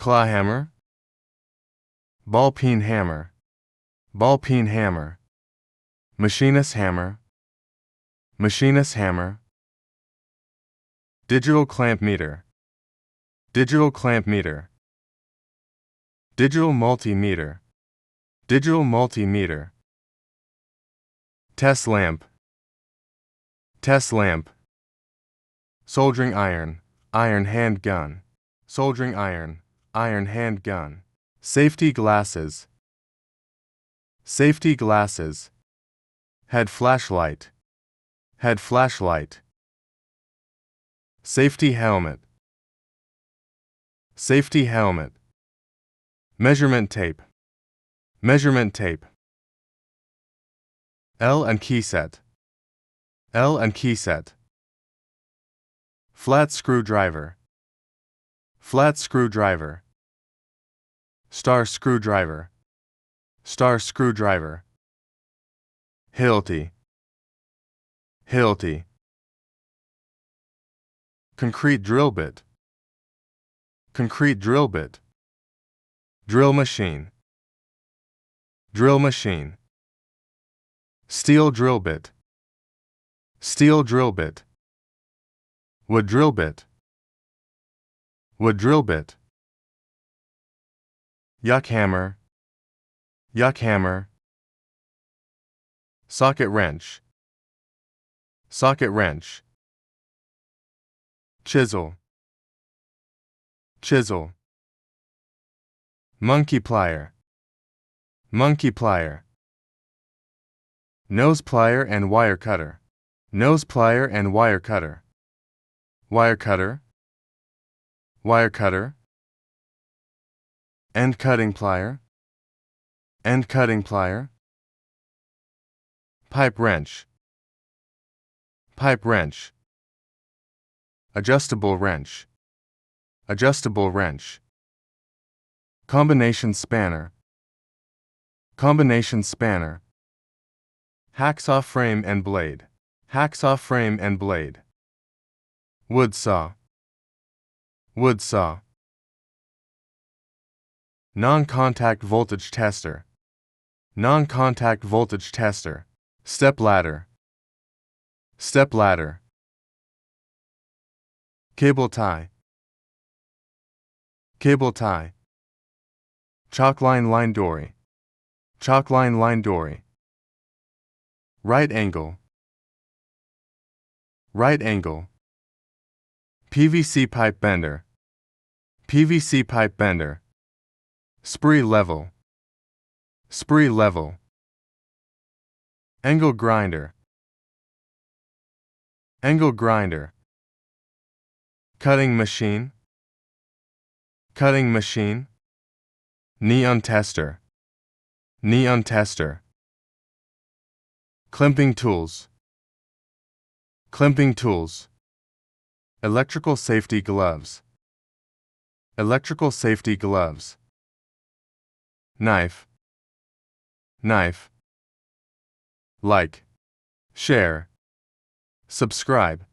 claw hammer, ball peen hammer, ball peen hammer, machinist hammer, machinist hammer, digital clamp meter, digital clamp meter, digital multimeter, digital multimeter, test lamp, test lamp, soldering iron, iron hand gun, soldering iron, iron hand gun, safety glasses, safety glasses, head flashlight, head flashlight, safety helmet, safety helmet, measurement tape, measurement tape, L and key set, L and key set, flat screwdriver, flat screwdriver, star screwdriver, star screwdriver, hilti, hilti, concrete drill bit, concrete drill bit, drill machine, drill machine, steel drill bit, steel drill bit, wood drill bit, wood drill bit, yuck hammer, yuck hammer, socket wrench, socket wrench, chisel, chisel, monkey plier, monkey plier, nose plier and wire cutter, nose plier and wire cutter, wire cutter, wire cutter, end cutting plier, end cutting plier, pipe wrench, pipe wrench, adjustable wrench, adjustable wrench, combination spanner, combination spanner, hacksaw frame and blade, hacksaw frame and blade, wood saw, wood saw, non-contact voltage tester, non-contact voltage tester, step ladder, step ladder, cable tie, cable tie, chalk line dory, chalk line dory, right angle, right angle, PVC pipe bender, PVC pipe bender, spree level, spree level, angle grinder, angle grinder, cutting machine, cutting machine, neon tester, neon tester, clamping tools, clamping tools, electrical safety gloves, electrical safety gloves, knife, knife, like, share, subscribe.